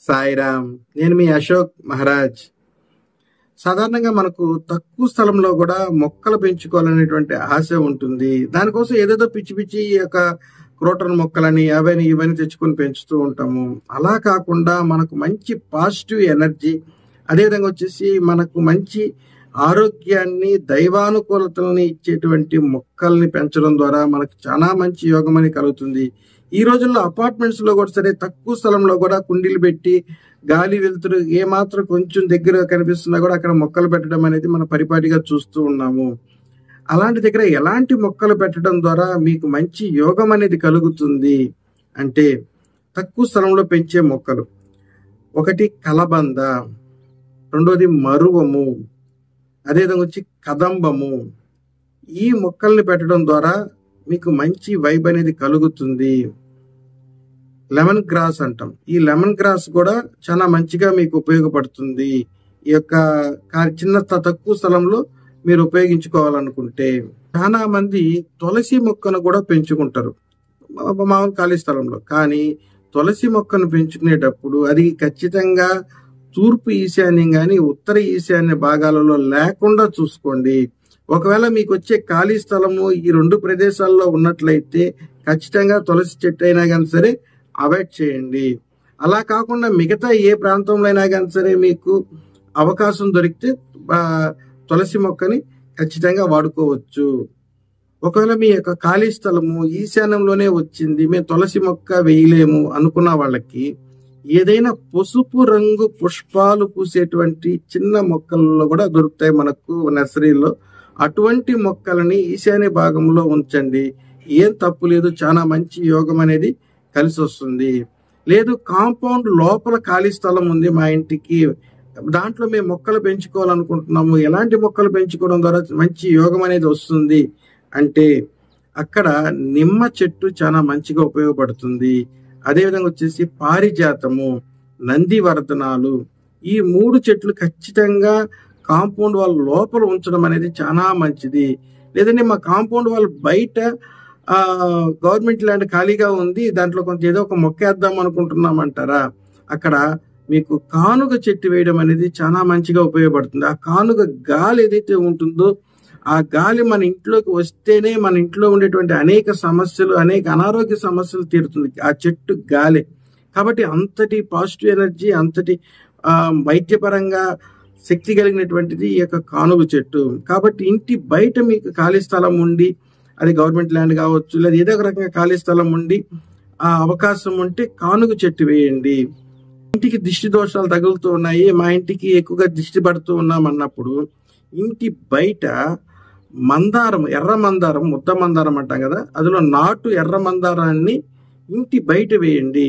సాయిరామ్. నేను మీ అశోక్ మహారాజ్. సాధారణంగా మనకు తక్కువ స్థలంలో కూడా మొక్కలు పెంచుకోవాలనేటువంటి ఆశ ఉంటుంది. దానికోసం ఏదేదో పిచ్చి పిచ్చి క్రోటన్ మొక్కలని అవని ఇవన్నీ తెచ్చుకొని పెంచుతూ ఉంటాము. అలా కాకుండా మనకు మంచి పాజిటివ్ ఎనర్జీ, అదేవిధంగా వచ్చేసి మనకు మంచి ఆరోగ్యాన్ని, దైవానుకూలతల్ని ఇచ్చేటువంటి మొక్కల్ని పెంచడం ద్వారా మనకు చాలా మంచి యోగం అని కలుగుతుంది. ఈ రోజుల్లో అపార్ట్మెంట్స్ లో కూడా సరే, తక్కువ స్థలంలో కూడా కుండీలు పెట్టి గాలి వెలుతురు ఏమాత్రం కొంచెం దగ్గర కనిపిస్తున్నా కూడా అక్కడ మొక్కలు పెట్టడం అనేది మనం పరిపాటిగా చూస్తూ ఉన్నాము. అలాంటి దగ్గర ఎలాంటి మొక్కలు పెట్టడం ద్వారా మీకు మంచి యోగం అనేది కలుగుతుంది అంటే, తక్కువ స్థలంలో పెంచే మొక్కలు. ఒకటి కలబంద, రెండోది మరువము, అదేవిధంగా వచ్చి కదంబము. ఈ మొక్కల్ని పెట్టడం ద్వారా మీకు మంచి వైబ్ అనేది కలుగుతుంది. లెమన్ గ్రాస్ అంటాం. ఈ లెమన్ గ్రాస్ కూడా చాలా మంచిగా మీకు ఉపయోగపడుతుంది. ఈ చిన్న తక్కువ స్థలంలో మీరు ఉపయోగించుకోవాలనుకుంటే. చాలా మంది తులసి మొక్కను కూడా పెంచుకుంటారు మామూలు ఖాళీ స్థలంలో. కానీ తులసి మొక్కను పెంచుకునేటప్పుడు అది ఖచ్చితంగా తూర్పు ఈశాన్యం కానీ ఉత్తర ఈశాన్య భాగాలలో లేకుండా చూసుకోండి. ఒకవేళ మీకు వచ్చే ఖాళీ స్థలము ఈ రెండు ప్రదేశాల్లో ఉన్నట్లయితే ఖచ్చితంగా తులసి చెట్టు అయినా కానీ సరే అవాయిడ్ చేయండి. అలా కాకుండా మిగతా ఏ ప్రాంతంలో అయినా కానీ సరే మీకు అవకాశం దొరికితే తులసి మొక్కని ఖచ్చితంగా వాడుకోవచ్చు. ఒకవేళ మీ ఖాళీ స్థలము ఈశాన్యంలోనే వచ్చింది, మేము తులసి మొక్క వేయలేము అనుకున్న వాళ్ళకి ఏదైనా పసుపు రంగు పుష్పాలు పూసేటువంటి చిన్న మొక్కల్లో కూడా దొరుకుతాయి మనకు నర్సరీలో. అటువంటి మొక్కలని ఈశాన్య భాగంలో ఉంచండి. ఏం తప్పు లేదు, చాలా మంచి యోగం అనేది కలిసి వస్తుంది. లేదు కాంపౌండ్ లోపల ఖాళీ స్థలం ఉంది మా ఇంటికి, దాంట్లో మేము మొక్కలు పెంచుకోవాలనుకుంటున్నాము, ఎలాంటి మొక్కలు పెంచుకోవడం ద్వారా మంచి యోగం అనేది వస్తుంది అంటే, అక్కడ నిమ్మ చెట్టు చాలా మంచిగా ఉపయోగపడుతుంది. అదేవిధంగా వచ్చేసి పారిజాతము, నందివర్ధనాలు, ఈ 3 చెట్లు ఖచ్చితంగా కాంపౌండ్ వాళ్ళ లోపల ఉంచడం అనేది చాలా మంచిది. లేదంటే మా కాంపౌండ్ వాళ్ళు బయట గవర్నమెంట్ ల్యాండ్ ఖాళీగా ఉంది, దాంట్లో కొంచెం ఏదో ఒక మొక్క వేద్దాం అనుకుంటున్నామంటారా, అక్కడ మీకు కానుగ చెట్టు వేయడం అనేది చాలా మంచిగా ఉపయోగపడుతుంది. ఆ కానుగ గాలి ఏదైతే ఉంటుందో ఆ గాలి మన ఇంట్లోకి వస్తేనే మన ఇంట్లో ఉండేటువంటి అనేక సమస్యలు, అనేక అనారోగ్య సమస్యలు తీరుతుంది ఆ చెట్టు గాలి. కాబట్టి అంతటి పాజిటివ్ ఎనర్జీ, అంతటి వైద్యపరంగా శక్తి కలిగినటువంటిది ఈ కానుగ చెట్టు. కాబట్టి ఇంటి బయట మీకు ఖాళీ స్థలం ఉండి, అది గవర్నమెంట్ ల్యాండ్ కావచ్చు, లేదా ఏదో ఒక రకంగా ఖాళీ స్థలం ఉండి ఆ అవకాశం ఉంటే కానుగ చెట్టు వేయండి. ఇంటికి దిష్టి దోషాలు తగులుతూ ఉన్నాయి, మా ఇంటికి ఎక్కువగా దిష్టి పడుతూ ఉన్నాం అన్నప్పుడు ఇంటి బయట మందారం, ఎర్ర మందారం, ముద్ద మందారం అంటాం కదా, అందులో నాటు ఎర్ర మందారాన్ని ఇంటి బయట వేయండి.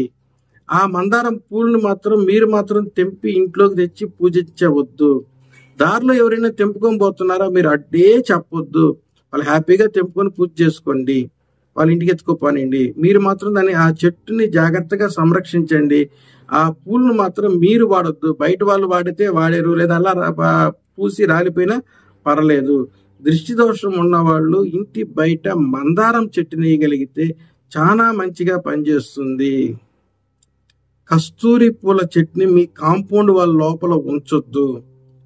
ఆ మందారం పూలను మాత్రం మీరు మాత్రం తెంపి ఇంట్లోకి తెచ్చి పూజించవద్దు. దారిలో ఎవరైనా తెంపుకొని పోతున్నారా మీరు అడ్డే చెప్పొద్దు. వాళ్ళు హ్యాపీగా తెంపుకొని పూజ చేసుకోండి, వాళ్ళ ఇంటికి ఎత్తుకోపోనండి. మీరు మాత్రం ఆ చెట్టుని జాగ్రత్తగా సంరక్షించండి. ఆ పూలను మాత్రం మీరు వాడొద్దు. బయట వాళ్ళు వాడితే వాడారు, లేదా అలా పూసి రాలిపోయినా పర్లేదు. దృష్టి దోషం ఉన్న వాళ్ళు ఇంటి బయట మందారం చెట్టు వేయగలిగితే చాలా మంచిగా పనిచేస్తుంది. కస్తూరి పూల చెట్టుని మీ కాంపౌండ్ వాళ్ళ లోపల ఉంచొద్దు.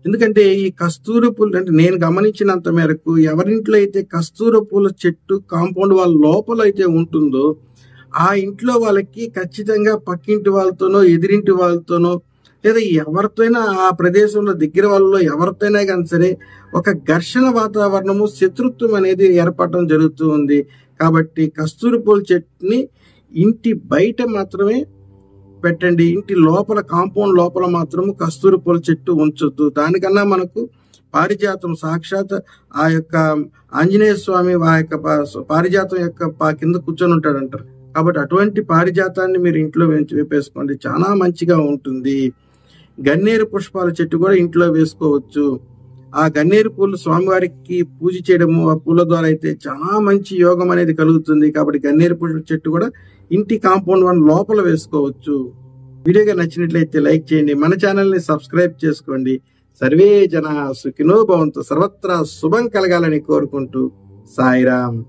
ఎందుకంటే ఈ కస్తూరి పూలు అంటే నేను గమనించినంత మేరకు ఎవరింట్లో అయితే కస్తూరి పూల చెట్టు కాంపౌండ్ వాళ్ళ లోపల అయితే ఉంటుందో ఆ ఇంట్లో వాళ్ళకి ఖచ్చితంగా పక్కింటి వాళ్ళతోనో ఎదిరింటి వాళ్ళతోనో లేదా ఎవరితోనైనా ఆ ప్రదేశంలో దగ్గర వాళ్ళలో ఎవరితోనైనా కానీ సరే ఒక ఘర్షణ వాతావరణము, శత్రుత్వం అనేది ఏర్పడడం జరుగుతూ ఉంది. కాబట్టి కస్తూరి పూల చెట్టుని ఇంటి బయట మాత్రమే పెట్టండి. ఇంటి లోపల కాంపౌండ్ లోపల మాత్రము కస్తూరి పూల చెట్టు ఉంచొద్దు. దానికన్నా మనకు పారిజాతం సాక్షాత్ ఆ ఆంజనేయ స్వామి పారిజాతం కింద కూర్చొని ఉంటాడు అంటారు. కాబట్టి అటువంటి పారిజాతాన్ని మీరు ఇంట్లో వేపేసుకోండి, చాలా మంచిగా ఉంటుంది. గన్నేరు పుష్పాల చెట్టు కూడా ఇంట్లో వేసుకోవచ్చు. ఆ గన్నేరు పూలు స్వామివారికి పూజ చేయడము ఆ పూల ద్వారా అయితే చాలా మంచి యోగం అనేది కలుగుతుంది. కాబట్టి గన్నేరు పూల చెట్టు కూడా ఇంటి కాంపౌండ్ వన్ లోపల వేసుకోవచ్చు. వీడియోగా నచ్చినట్లయితే లైక్ చేయండి, మన ఛానల్ని సబ్స్క్రైబ్ చేసుకోండి. సర్వే జన సుఖినో భవంతు, సర్వత్రా శుభం కలగాలని కోరుకుంటూ సాయిరామ్.